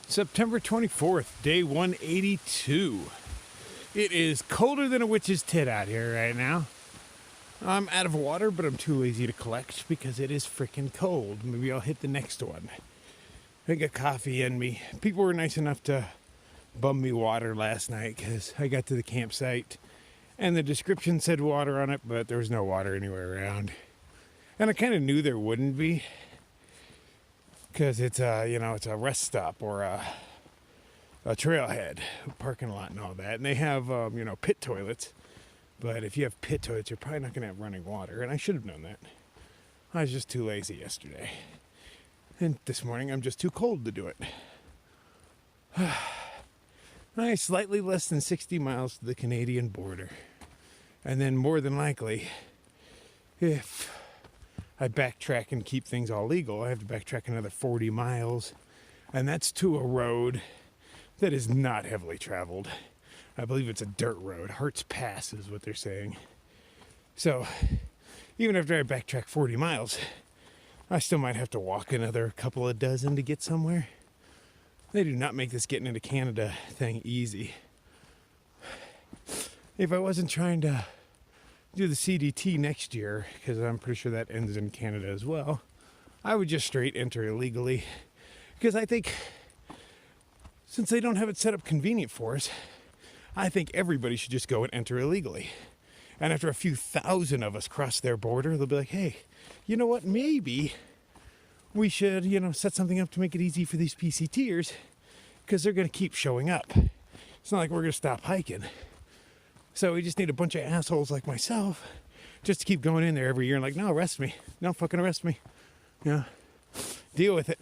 September 24th, day 182. It is colder than a witch's tit out here right now. I'm out of water, but I'm too lazy to collect because it is freaking cold. Maybe I'll hit the next one. I got coffee in me. People were nice enough to bum me water last night because I got to the campsite and the description said water on it, but there was no water anywhere around. And I kind of knew there wouldn't be because it's it's a rest stop or a trailhead, a parking lot and all that. And they have, pit toilets. But if you have pit toilets, you're probably not going to have running water. And I should have known that. I was just too lazy yesterday. And this morning, I'm just too cold to do it. Nice, slightly less than 60 miles to the Canadian border. And then more than likely, if I backtrack and keep things all legal, I have to backtrack another 40 miles. And that's to a road that is not heavily traveled. I believe it's a dirt road. Hart's Pass is what they're saying. So, even after I backtrack 40 miles, I still might have to walk another couple of dozen to get somewhere. They do not make this getting into Canada thing easy. If I wasn't trying to do the CDT next year, because I'm pretty sure that ends in Canada as well, I would just straight enter illegally. Because I think, since they don't have it set up convenient for us, I think everybody should just go and enter illegally. And after a few thousand of us cross their border, they'll be like, hey, you know what, maybe we should, set something up to make it easy for these PCTers, because they're going to keep showing up. It's not like we're going to stop hiking. So we just need a bunch of assholes like myself just to keep going in there every year and like, no, arrest me. No, fucking arrest me. Deal with it.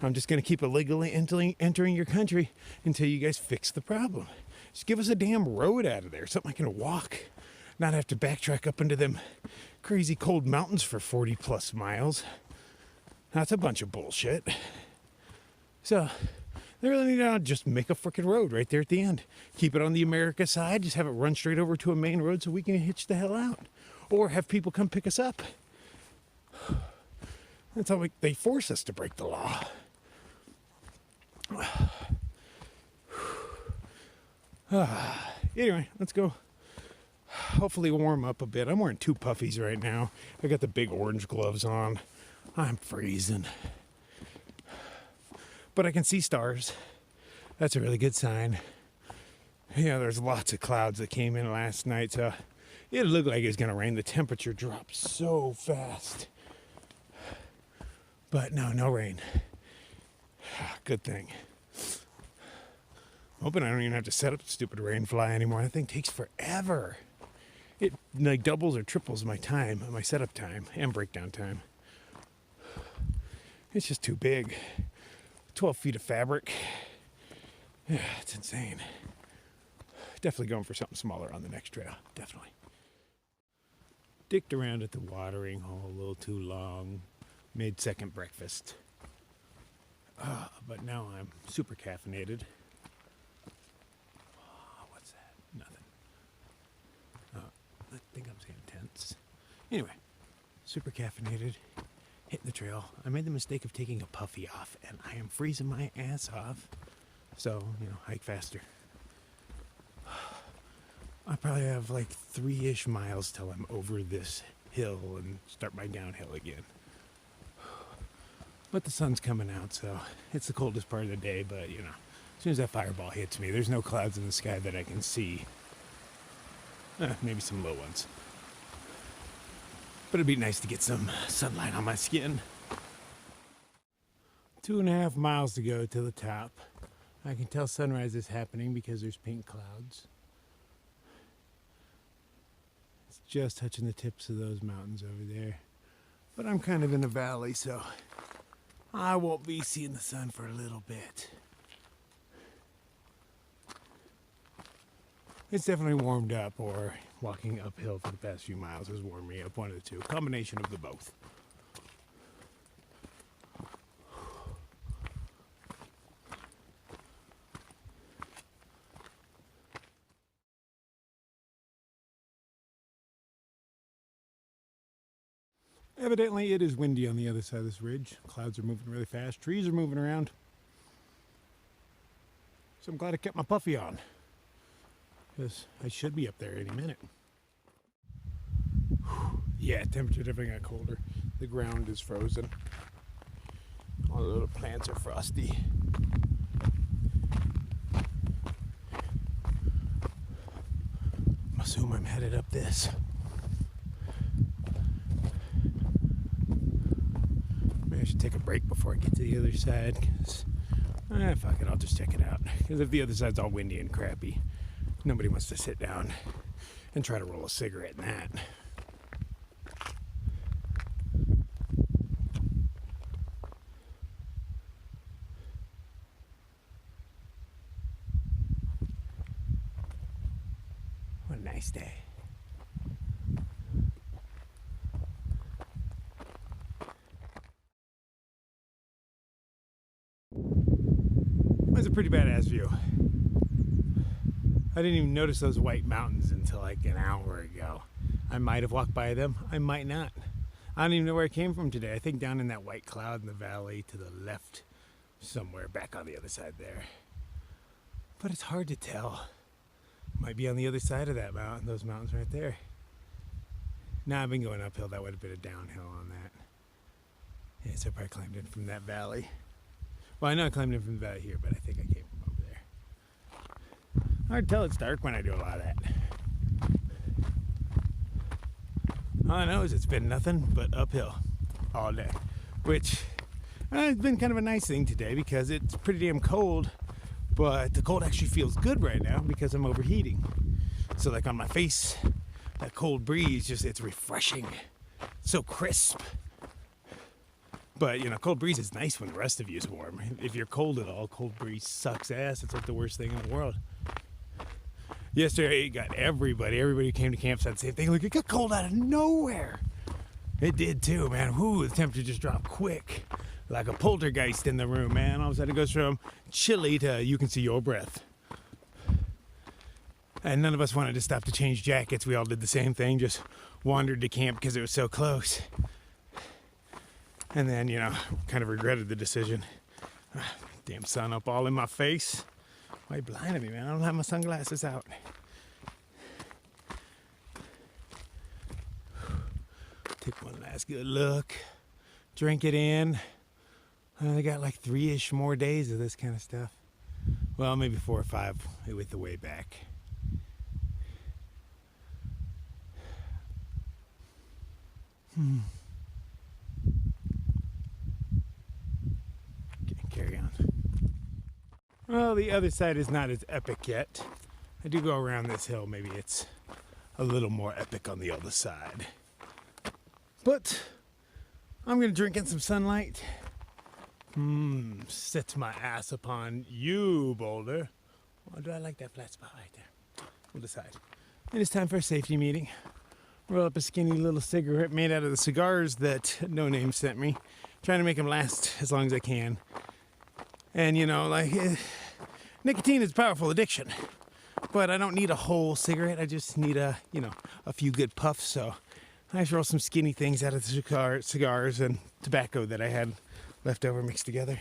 I'm just going to keep illegally entering your country until you guys fix the problem. Just give us a damn road out of there, something I can walk, not have to backtrack up into them crazy cold mountains for 40 plus miles. That's a bunch of bullshit. So they really need to just make a freaking road right there at the end. Keep it on the America side, just have it run straight over to a main road so we can hitch the hell out. Or have people come pick us up. That's how they force us to break the law. Anyway, let's go hopefully warm up a bit. I'm wearing two puffies right now. I got the big orange gloves on. I'm freezing. But I can see stars. That's a really good sign. There's lots of clouds that came in last night, so it looked like it was going to rain. The temperature dropped so fast. But no rain. Good thing. Hoping I don't even have to set up the stupid rain fly anymore. That thing takes forever. It doubles or triples my time, my setup time and breakdown time. It's just too big. 12 feet of fabric. Yeah, it's insane. Definitely going for something smaller on the next trail. Definitely. Dicked around at the watering hole a little too long. Made second breakfast. But now I'm super caffeinated. What's that? Nothing. I think I'm saying tense. Anyway, super caffeinated. Hitting the trail. I made the mistake of taking a puffy off, and I am freezing my ass off. So, hike faster. I probably have like 3-ish miles till I'm over this hill and start my downhill again. But the sun's coming out, so it's the coldest part of the day, but, as soon as that fireball hits me, there's no clouds in the sky that I can see. Maybe some low ones. But it'd be nice to get some sunlight on my skin. 2.5 miles to go to the top. I can tell sunrise is happening because there's pink clouds. It's just touching the tips of those mountains over there. But I'm kind of in a valley, so I won't be seeing the sun for a little bit. It's definitely warmed up, or walking uphill for the past few miles has warmed me up. One of the two. Combination of the both. Evidently, it is windy on the other side of this ridge. Clouds are moving really fast. Trees are moving around. So I'm glad I kept my puffy on, because I should be up there any minute. Yeah, temperature definitely got colder. The ground is frozen. All the little plants are frosty. I assume I'm headed up this. Maybe I should take a break before I get to the other side, because fuck it, I'll just check it out. Because if the other side's all windy and crappy, nobody wants to sit down and try to roll a cigarette in that. What a nice day. That's a pretty badass view. I didn't even notice those white mountains until like an hour ago. I might have walked by them, I might not. I don't even know where I came from today. I think down in that white cloud in the valley to the left, somewhere back on the other side there. But it's hard to tell. Might be on the other side of that mountain, those mountains right there. Now I've been going uphill, that would have been a downhill on that. Yeah, so I probably climbed in from that valley. Well, I know I climbed in from the valley here, but I think I came from over there. Hard to tell, it's dark when I do a lot of that. All I know is it's been nothing but uphill all day, which it's been kind of a nice thing today because it's pretty damn cold, but the cold actually feels good right now because I'm overheating. So like on my face, that cold breeze, it's refreshing, so crisp. But, you know, cold breeze is nice when the rest of you is warm. If you're cold at all, cold breeze sucks ass. It's like the worst thing in the world. Yesterday, it got everybody who came to camp said the same thing. Like, it got cold out of nowhere. It did too, man. Whoo, the temperature just dropped quick. Like a poltergeist in the room, man. All of a sudden it goes from chilly to you can see your breath. And none of us wanted to stop to change jackets. We all did the same thing, just wandered to camp because it was so close. And then, you know, kind of regretted the decision. Damn sun up all in my face. Why are you blinding me, man? I don't have my sunglasses out. Take one last good look. Drink it in. They got like 3-ish more days of this kind of stuff. Well, maybe 4 or 5 with the way back. Carry on. Well, the other side is not as epic yet. I do go around this hill. Maybe it's a little more epic on the other side. But I'm going to drink in some sunlight. Sit my ass upon you, Boulder. Or do I like that flat spot right there? We'll decide. And it's time for a safety meeting. Roll up a skinny little cigarette made out of the cigars that No Name sent me. Trying to make them last as long as I can. And, you know, like, nicotine is a powerful addiction. But I don't need a whole cigarette. I just need a few good puffs. So I just roll some skinny things out of the cigars and tobacco that I had left over mixed together.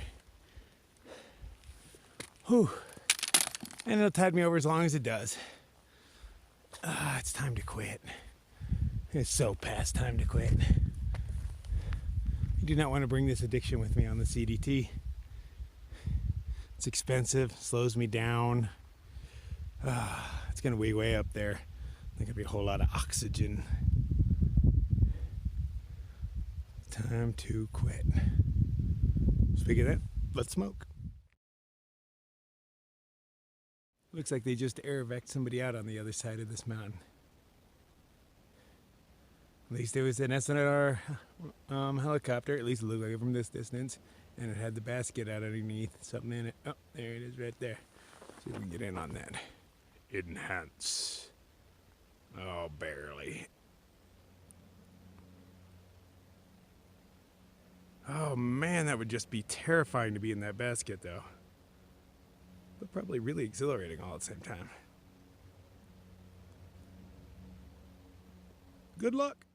Whew. And it'll tide me over as long as it does. It's time to quit. It's so past time to quit. I do not want to bring this addiction with me on the CDT. It's expensive, slows me down. It's going to be way up there. I think it'll be a whole lot of oxygen. Time to quit. Speaking of that, let's smoke. Looks like they just air evac'd somebody out on the other side of this mountain. At least there was an SNR helicopter, at least it looked like it from this distance, and it had the basket out underneath, something in it. Oh, there it is right there. See if we can get in on that. Enhance. Oh, barely. Oh man, that would just be terrifying to be in that basket though. But probably really exhilarating all at the same time. Good luck.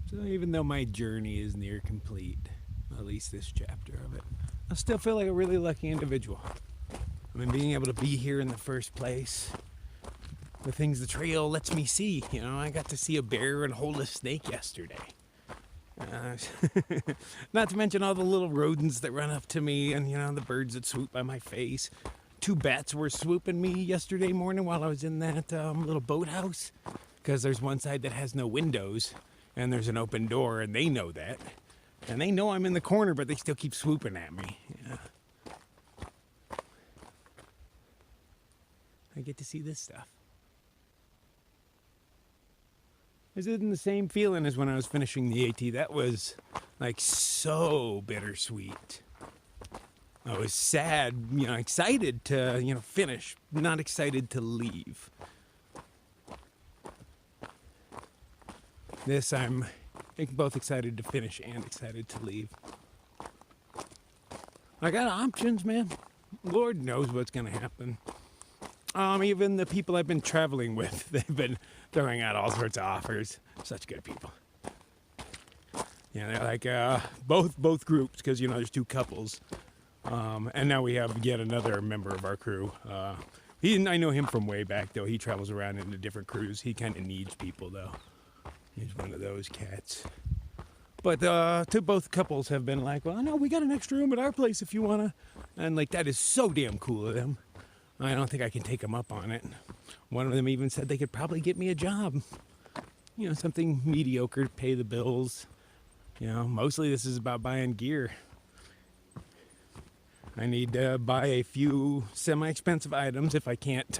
So even though my journey is near complete, At least this chapter of it. I still feel like a really lucky individual. I mean, being able to be here in the first place, the things the trail lets me see. You know, I got to see a bear and hold a snake yesterday. Not to mention all the little rodents that run up to me and, you know, the birds that swoop by my face. 2 bats were swooping me yesterday morning while I was in that little boathouse, because there's one side that has no windows and there's an open door, and they know that. And they know I'm in the corner, but they still keep swooping at me. Yeah. I get to see this stuff. This isn't the same feeling as when I was finishing the AT. That was like so bittersweet. I was sad, you know, excited to, you know, finish, not excited to leave. This, I'm both excited to finish and excited to leave. I got options, man. Lord knows what's going to happen. Even the people I've been traveling with, they've been throwing out all sorts of offers. Such good people. Yeah, they're like both groups, because, you know, there's 2 couples. And now we have yet another member of our crew. I know him from way back, though. He travels around in a different crews. He kind of needs people, though. He's one of those cats. But both couples have been like, well, no, we got an extra room at our place if you want to. And, like, that is so damn cool of them. I don't think I can take them up on it. One of them even said they could probably get me a job. You know, something mediocre to pay the bills. You know, mostly this is about buying gear. I need to buy a few semi-expensive items if I can't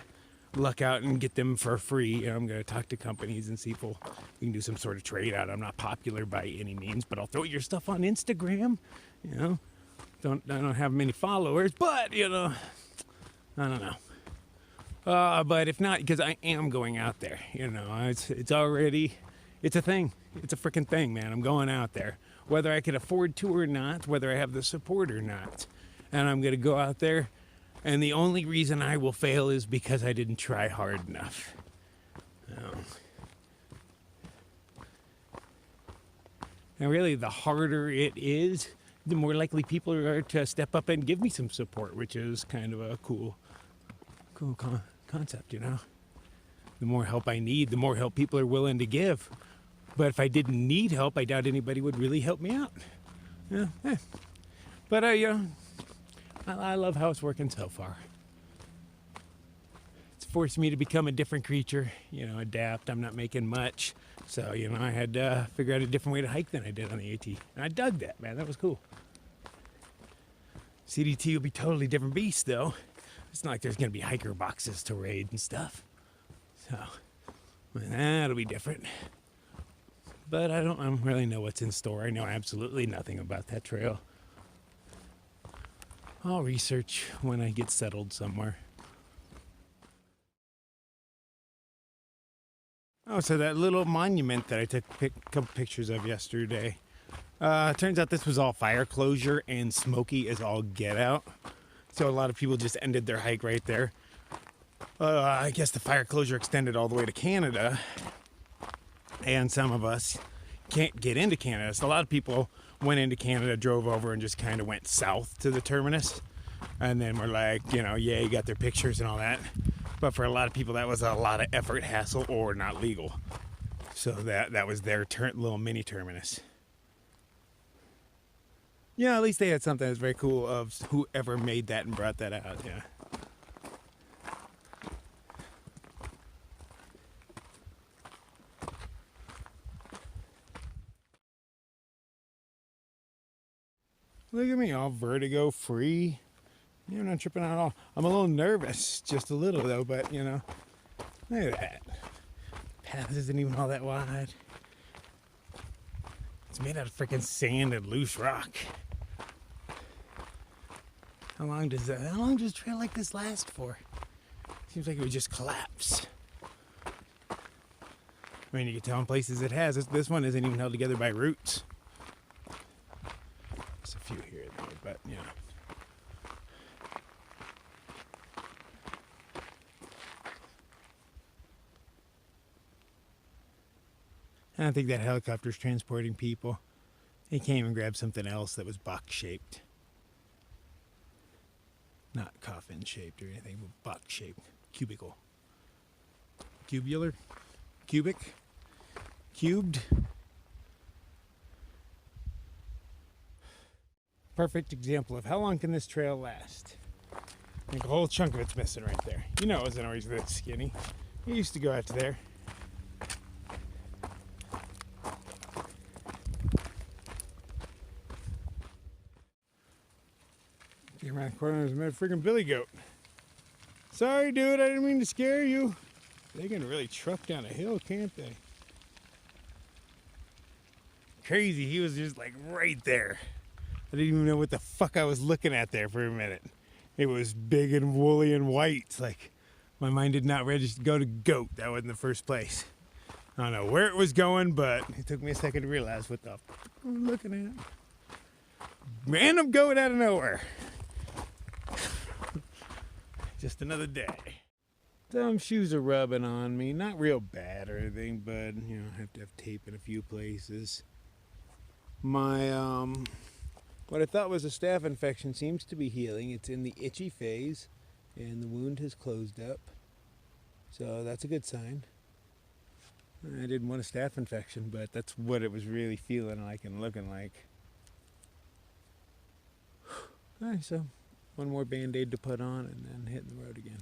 luck out and get them for free. I'm going to talk to companies and see if we can do some sort of trade out. I'm not popular by any means, but I'll throw your stuff on Instagram. You know, I don't have many followers, but, you know, I don't know. But if not, because I am going out there, you know, it's a thing. It's a freaking thing, man. I'm going out there, whether I can afford to or not, whether I have the support or not. And I'm going to go out there, and the only reason I will fail is because I didn't try hard enough. And really, the harder it is, the more likely people are to step up and give me some support, which is kind of a cool concept, you know. The more help I need, the more help people are willing to give. But if I didn't need help, I doubt anybody would really help me out. Yeah. But you know, I love how it's working so far. It's forced me to become a different creature, you know, adapt. I'm not making much. So, you know, I had to figure out a different way to hike than I did on the AT. And I dug that, man. That was cool. CDT will be totally different beast, though. It's not like there's going to be hiker boxes to raid and stuff. So, that'll be different. But I don't really know what's in store. I know absolutely nothing about that trail. I'll research when I get settled somewhere. Oh, so that little monument that I took a couple pictures of yesterday. Turns out this was all fire closure and smoky as all get out. So a lot of people just ended their hike right there. I guess the fire closure extended all the way to Canada. And some of us can't get into Canada. So a lot of people went into Canada, drove over, and just kind of went south to the terminus. And then we're like, you know, yeah, you got their pictures and all that. But for a lot of people, that was a lot of effort, hassle, or not legal. So that was their little mini terminus. Yeah, at least they had something that's very cool of whoever made that and brought that out, yeah. Look at me, all vertigo free. You're not tripping out at all. I'm a little nervous, just a little though, but you know, look at that. Path isn't even all that wide. It's made out of freaking sand and loose rock. How long does a trail like this last for? Seems like it would just collapse. I mean, you can tell in places it has. This one isn't even held together by roots. There's a few here though, but you know. I don't think that helicopter's transporting people. He came and grabbed something else that was box-shaped. Not coffin-shaped or anything, but box-shaped. Cubical. Cubular? Cubic? Cubed? Perfect example of how long can this trail last. I think a whole chunk of it's missing right there. You know it wasn't always that skinny. He used to go out to there. Came around the corner, there's a freaking billy goat. Sorry, dude, I didn't mean to scare you. They can really truck down a hill, can't they? Crazy, he was just like right there. I didn't even know what the fuck I was looking at there for a minute. It was big and woolly and white. It's like my mind did not register to go to goat. That wasn't the first place. I don't know where it was going, but it took me a second to realize what the fuck I was looking at. Random goat out of nowhere. Just another day. Some shoes are rubbing on me. Not real bad or anything, but you know, I have to have tape in a few places. My what I thought was a staph infection seems to be healing. It's in the itchy phase and the wound has closed up. So that's a good sign. I didn't want a staph infection, but that's what it was really feeling like and looking like. Alright, so one more band-aid to put on and then hitting the road again.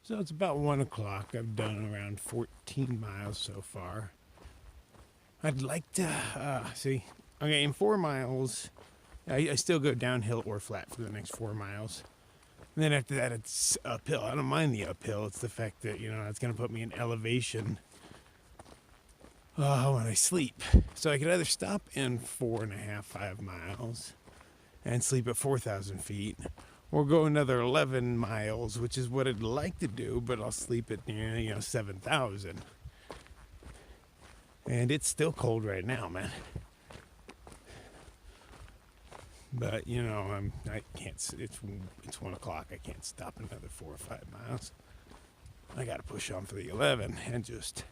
So it's about 1 o'clock. I've done around 14 miles so far. I'd like to, see, okay, in 4 miles, I still go downhill or flat for the next 4 miles. And then after that, it's uphill. I don't mind the uphill. It's the fact that, you know, it's going to put me in elevation when I sleep. So I could either stop in 4.5, 5 miles and sleep at 4,000 feet, or go another 11 miles, which is what I'd like to do, but I'll sleep at, you know, 7,000. And it's still cold right now, man. But, you know, I can't, it's 1 o'clock. I can't stop another 4 or 5 miles. I got to push on for the 11 and just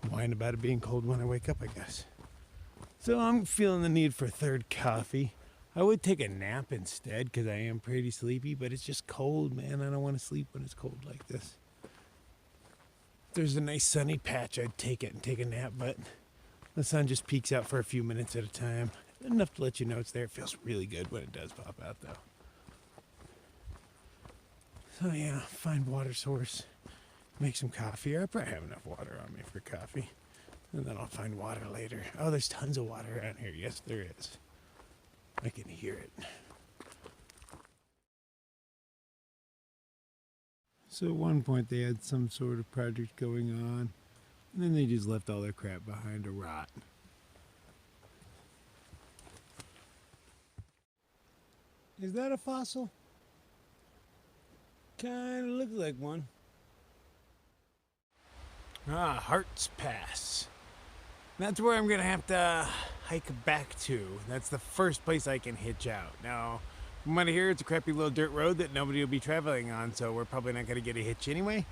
whine about it being cold when I wake up, I guess. So I'm feeling the need for a third coffee. I would take a nap instead because I am pretty sleepy, but it's just cold, man. I don't want to sleep when it's cold like this. If there's a nice sunny patch, I'd take it and take a nap, but the sun just peeks out for a few minutes at a time. Enough to let you know it's there. It feels really good when it does pop out, though. So yeah, find water source, make some coffee. I probably have enough water on me for coffee. And then I'll find water later. Oh, there's tons of water around here. Yes, there is. I can hear it. So at one point they had some sort of project going on, and then they just left all their crap behind to rot. Is that a fossil? Kinda looks like one. Hearts Pass. That's where I'm gonna have to hike back to. That's the first place I can hitch out. Now, from what I hear, it's a crappy little dirt road that nobody will be traveling on, so we're probably not gonna get a hitch anyway.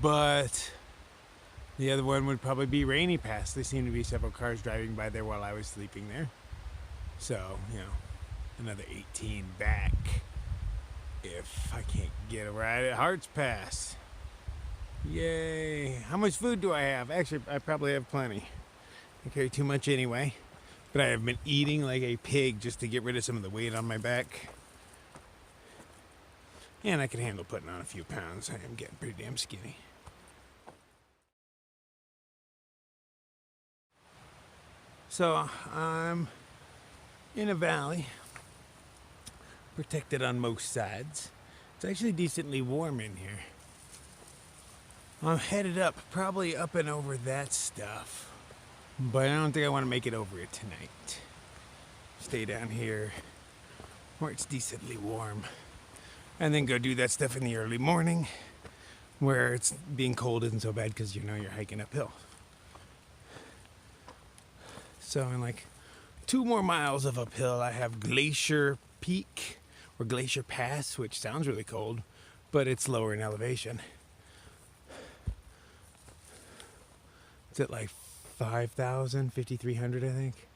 But the other one would probably be Rainy Pass. There seem to be several cars driving by there while I was sleeping there. So, you know, another 18 back if I can't get a ride at Hearts Pass. Yay. How much food do I have? Actually, I probably have plenty. I carry too much anyway. But I have been eating like a pig just to get rid of some of the weight on my back. And I can handle putting on a few pounds. I am getting pretty damn skinny. So I'm in a valley, protected on most sides. It's actually decently warm in here. I'm headed up, probably up and over that stuff, but I don't think I want to make it over it tonight. Stay down here where it's decently warm, and then go do that stuff in the early morning where it's being cold isn't so bad because you know you're hiking uphill. So in like 2 more miles of uphill, I have Glacier Peak or Glacier Pass, which sounds really cold, but it's lower in elevation. It's at like 5,000, 5,300, I think.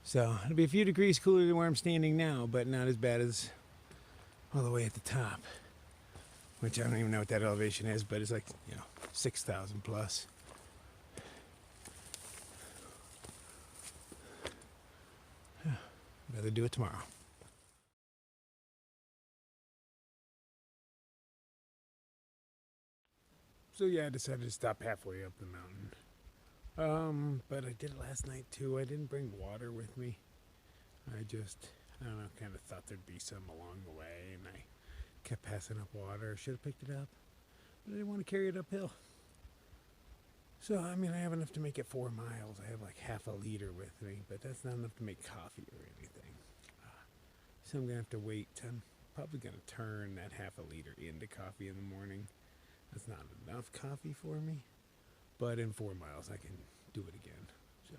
So it'll be a few degrees cooler than where I'm standing now, but not as bad as all the way at the top. Which I don't even know what that elevation is, but it's like, 6,000 plus. Rather do it tomorrow. So yeah, I decided to stop halfway up the mountain. But I did it last night too. I didn't bring water with me. I don't know, kind of thought there'd be some along the way, and I kept passing up water. Should have picked it up, but I didn't want to carry it uphill. So, I have enough to make it 4 miles. I have like half a liter with me, but that's not enough to make coffee or anything. So I'm going to have to wait. I'm probably going to turn that half a liter into coffee in the morning. That's not enough coffee for me, but in 4 miles I can do it again. So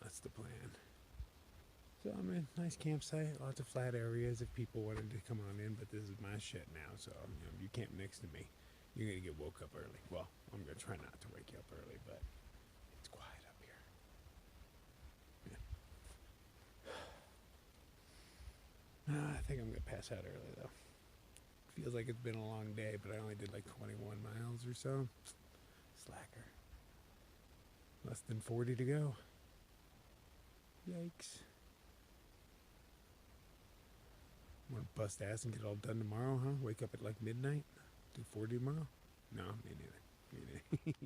that's the plan. So I'm in a nice campsite, lots of flat areas if people wanted to come on in, but this is my shit now, so if you camp next to me, you're going to get woke up early. Well, I'm going to try not to wake you up early, but it's quiet up here. I think I'm going to pass out early, though. Feels like it's been a long day, but I only did like 21 miles or so. Slacker. Less than 40 to go. Yikes. Want to bust ass and get it all done tomorrow, huh? Wake up at like midnight? Do 40 tomorrow? No, me neither.